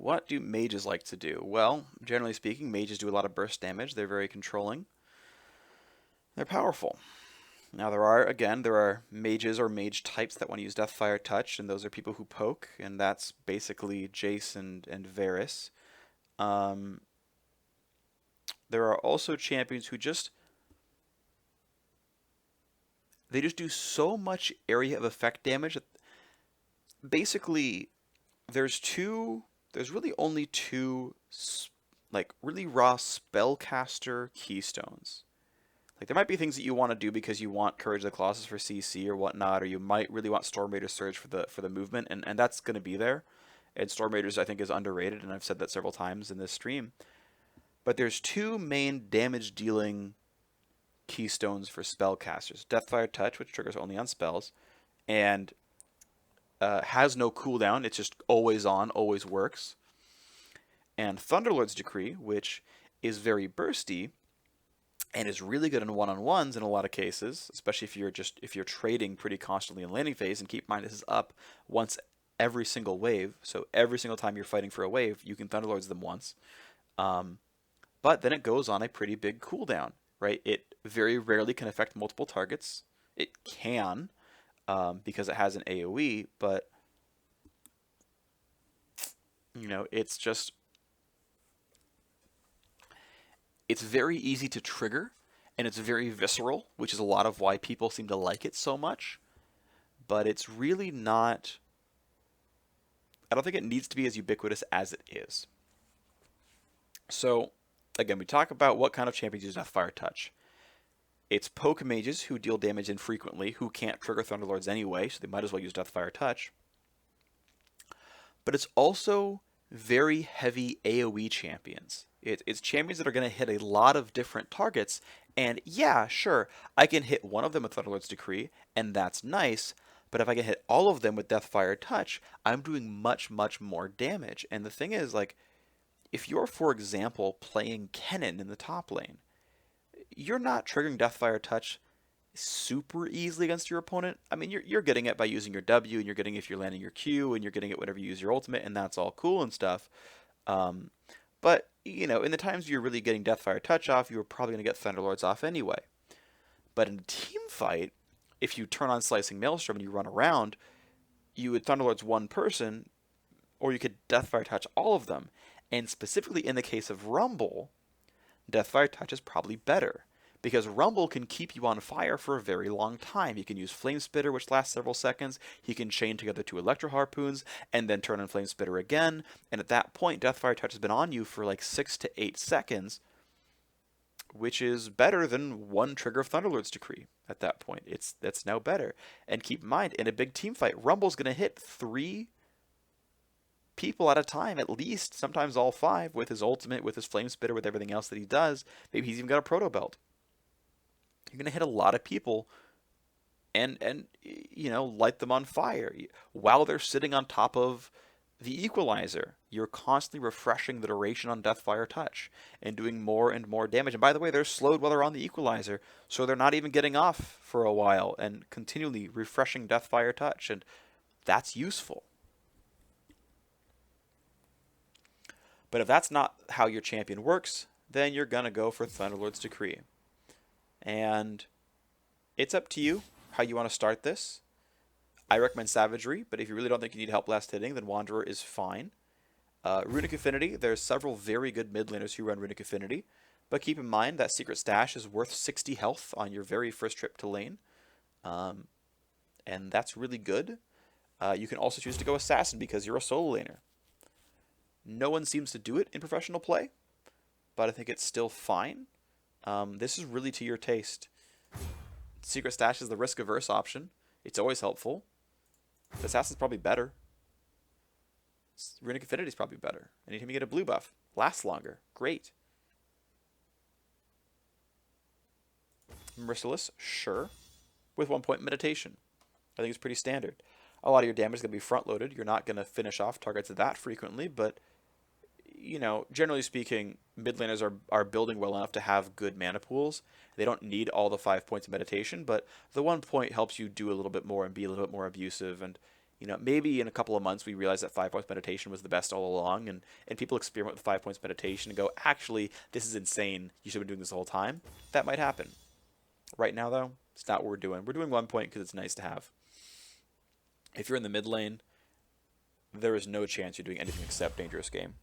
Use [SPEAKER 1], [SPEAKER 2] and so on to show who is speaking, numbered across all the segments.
[SPEAKER 1] what do mages like to do? Well, generally speaking, mages do a lot of burst damage. They're very controlling. They're powerful. Now there are mages or mage types that want to use Deathfire Touch, and those are people who poke, and that's basically Jace and Varus. Um, there are also champions who they just do so much area of effect damage that basically there's really only two like really raw spellcaster keystones. Like there might be things that you want to do because you want Courage of the Colossus for CC or whatnot, or you might really want Storm Raider Surge for the movement, and that's going to be there. And Storm Raiders I think is underrated, and I've said that several times in this stream. But there's two main damage dealing keystones for spellcasters: Deathfire Touch, which triggers only on spells, and has no cooldown. It's just always on, always works. And Thunderlord's Decree, which is very bursty and is really good in one-on-ones in a lot of cases, especially if you're trading pretty constantly in landing phase. And keep in mind, this is up once every single wave, so every single time you're fighting for a wave, you can Thunderlords them once. But then it goes on a pretty big cooldown, right? It very rarely can affect multiple targets. It can, because it has an AoE, but it's very easy to trigger, and it's very visceral, which is a lot of why people seem to like it so much. But it's really not. I don't think it needs to be as ubiquitous as it is. So, again, we talk about what kind of champions use Deathfire Touch. It's poke mages who deal damage infrequently, who can't trigger Thunderlords anyway, so they might as well use Deathfire Touch. But it's also very heavy AoE champions. It's champions that are going to hit a lot of different targets, and yeah, sure, I can hit one of them with Thunderlord's Decree, and that's nice, but if I can hit all of them with Deathfire Touch, I'm doing much, much more damage. And the thing is, like, if you're, for example, playing Kennen in the top lane, you're not triggering Deathfire Touch super easily against your opponent. I mean, you're getting it by using your W, and you're getting it if you're landing your Q, and you're getting it whenever you use your ultimate, and that's all cool and stuff. But, in the times you're really getting Deathfire Touch off, you're probably going to get Thunderlords off anyway. But in a team fight, if you turn on Slicing Maelstrom and you run around, you would Thunderlords one person, or you could Deathfire Touch all of them. And specifically in the case of Rumble, Deathfire Touch is probably better, because Rumble can keep you on fire for a very long time. He can use Flame Spitter, which lasts several seconds. He can chain together 2 Electro Harpoons, and then turn on Flame Spitter again. And at that point, Deathfire Touch has been on you for like 6 to 8 seconds, which is better than 1 trigger of Thunderlord's Decree at that point. That's now better. And keep in mind, in a big team fight, Rumble's going to hit 3 people at a time, at least, sometimes all 5, with his ultimate, with his Flame Spitter, with everything else that he does. Maybe he's even got a Proto Belt. You're going to hit a lot of people and light them on fire while they're sitting on top of the equalizer. You're constantly refreshing the duration on Deathfire Touch and doing more and more damage. And by the way, they're slowed while they're on the equalizer, so they're not even getting off for a while, and continually refreshing Deathfire Touch, and that's useful. But if that's not how your champion works, then you're going to go for Thunderlord's Decree. And it's up to you how you want to start this. I recommend Savagery, but if you really don't think you need help last hitting, then Wanderer is fine. Runic Affinity, there's several very good mid laners who run Runic Affinity, but keep in mind that Secret Stash is worth 60 health on your very first trip to lane, and that's really good. You can also choose to go Assassin because you're a solo laner. No one seems to do it in professional play, but I think it's still fine. This is really to your taste. Secret Stash is the risk-averse option. It's always helpful. Assassin's probably better. Runic Affinity is probably better. Anytime you get a blue buff, lasts longer. Great. Merciless, sure. With 1 point meditation. I think it's pretty standard. A lot of your damage is going to be front-loaded. You're not going to finish off targets that frequently, but generally speaking, mid laners are building well enough to have good mana pools. They don't need all the 5 points of meditation, but the 1 point helps you do a little bit more and be a little bit more abusive, and You know, maybe in a couple of months we realize that 5 points meditation was the best all along, and people experiment with 5 points meditation and go, actually, this is insane. You should have been doing this the whole time. That might happen. Right now, though, it's not what we're doing. We're doing 1 point because it's nice to have. If you're in the mid lane, there is no chance you're doing anything except dangerous game.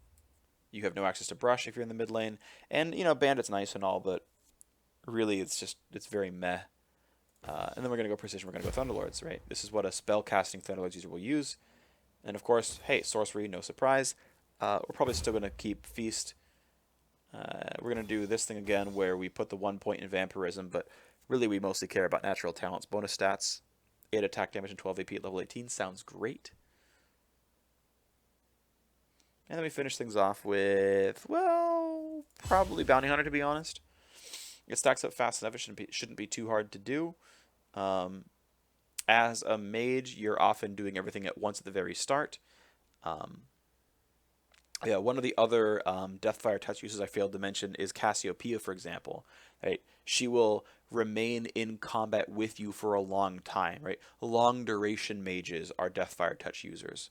[SPEAKER 1] You have no access to brush if you're in the mid lane, and you know, bandit's nice and all, but really it's very meh. And then we're going to go precision, we're going to go Thunderlords, right? This is what a spell casting Thunderlords user will use. And of course, hey, sorcery, no surprise. We're probably still going to keep Feast. We're going to do this thing again where we put the 1 point in Vampirism, but really we mostly care about natural talents. Bonus stats, 8 attack damage and 12 AP at level 18 sounds great. And then we finish things off with, well, probably Bounty Hunter, to be honest. It stacks up fast enough, it shouldn't be too hard to do. As a mage, you're often doing everything at once at the very start. Yeah, one of the other Deathfire Touch uses I failed to mention is Cassiopeia, for example. Right, she will remain in combat with you for a long time. Right, long duration mages are Deathfire Touch users.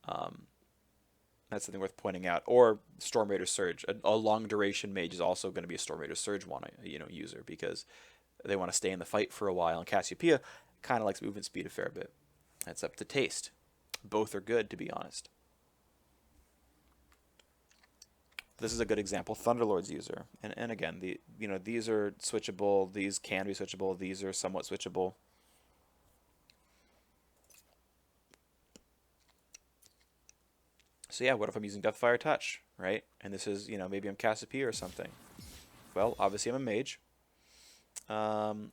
[SPEAKER 1] That's something worth pointing out. Or Storm Raider Surge. A long duration mage is also going to be a Storm Raider Surge user because they want to stay in the fight for a while. And Cassiopeia kind of likes movement speed a fair bit. That's up to taste. Both are good, to be honest. This is a good example. Thunderlord's user. And again, these are switchable. These can be switchable. These are somewhat switchable. So yeah, what if I'm using Deathfire Touch, right? And this is, maybe I'm Cassiopeia or something. Well, obviously I'm a mage.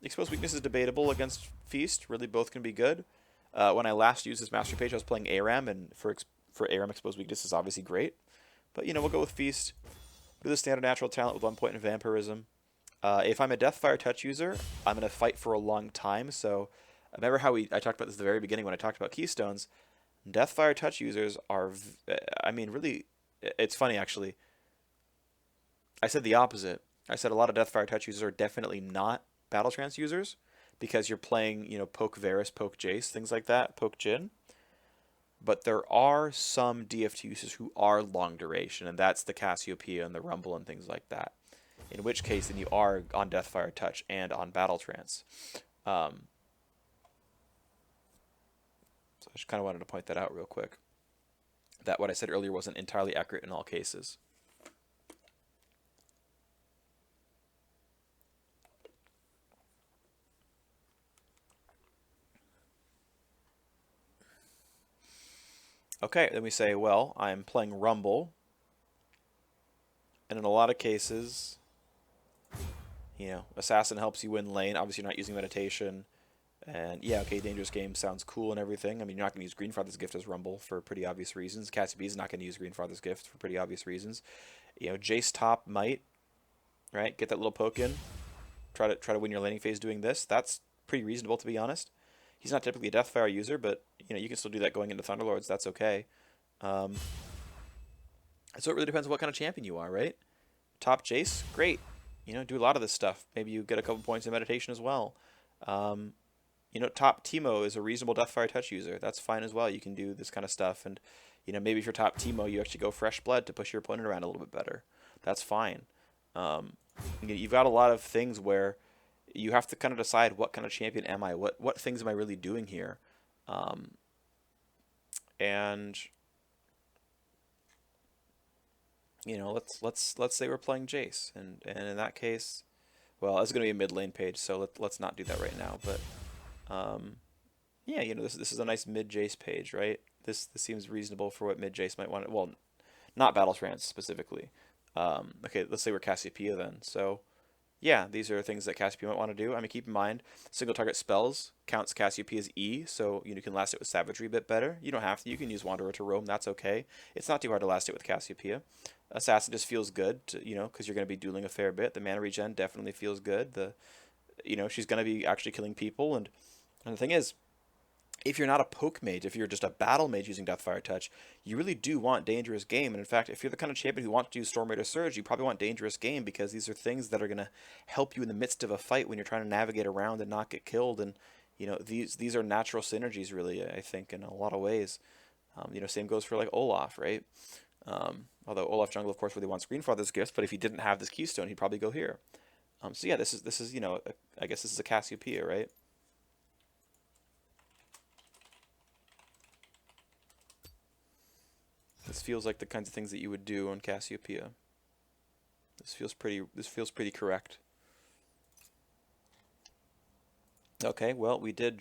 [SPEAKER 1] Exposed Weakness is debatable against Feast. Really, both can be good. When I last used this Mastery page, I was playing ARAM, and for ARAM, Exposed Weakness is obviously great. But, we'll go with Feast. Do the standard natural talent with 1 point in Vampirism. If I'm a Deathfire Touch user, I'm going to fight for a long time. So, remember how I talked about this at the very beginning when I talked about Keystones? Deathfire Touch users are, really, it's funny actually. I said the opposite. I said a lot of Deathfire Touch users are definitely not Battle Trance users because you're playing, poke Varus, poke Jace, things like that, poke Jhin. But there are some DFT users who are long duration, and that's the Cassiopeia and the Rumble and things like that. In which case, then you are on Deathfire Touch and on Battle Trance. So I just kind of wanted to point that out real quick. That what I said earlier wasn't entirely accurate in all cases. Okay, then we say, well, I'm playing Rumble. And in a lot of cases, Assassin helps you win lane. Obviously, you're not using meditation. And yeah, okay, dangerous game sounds cool and everything. I mean, you're not going to use Greenfather's Gift as Rumble for pretty obvious reasons. Cassiopeia is not going to use Greenfather's Gift for pretty obvious reasons. Jace top might, right? Get that little poke in. Try to win your laning phase doing this. That's pretty reasonable, to be honest. He's not typically a Deathfire user, but you can still do that going into Thunderlords. That's okay. So it really depends on what kind of champion you are, right? Top Jace, great. Do a lot of this stuff. Maybe you get a couple points in meditation as well. Top Teemo is a reasonable Deathfire Touch user. That's fine as well. You can do this kind of stuff. And, maybe if you're top Teemo, you actually go Fresh Blood to push your opponent around a little bit better. That's fine. You've got a lot of things where you have to kind of decide what kind of champion am I? What things am I really doing here? Let's say we're playing Jace, and in that case, well, it's going to be a mid lane page, so let's not do that right now. But yeah, this is a nice mid Jace page, right? This seems reasonable for what mid Jace might want. Well, not Battle Trance specifically. Okay, let's say we're Cassiopeia then. So yeah, these are things that Cassiopeia might want to do. I mean, keep in mind, single target spells counts Cassiopeia's E, so you can last it with Savagery a bit better. You don't have to. You can use Wanderer to roam. That's okay. It's not too hard to last it with Cassiopeia. Assassin just feels good, because you're going to be dueling a fair bit. The mana regen definitely feels good. She's going to be actually killing people, and the thing is, if you're not a poke mage, if you're just a battle mage using Deathfire Touch, you really do want Dangerous Game. And in fact, if you're the kind of champion who wants to use Storm Raider Surge, you probably want Dangerous Game because these are things that are going to help you in the midst of a fight when you're trying to navigate around and not get killed. And, You know, these are natural synergies, really, I think, in a lot of ways. You know, same goes for like Olaf, right? Although Olaf Jungle, of course, really wants Greenfather's Gifts, but if he didn't have this keystone, he'd probably go here. So yeah, this is you know, I guess this is a Cassiopeia, right? This feels like the kinds of things that you would do on Cassiopeia. This feels pretty correct. Okay, well, we did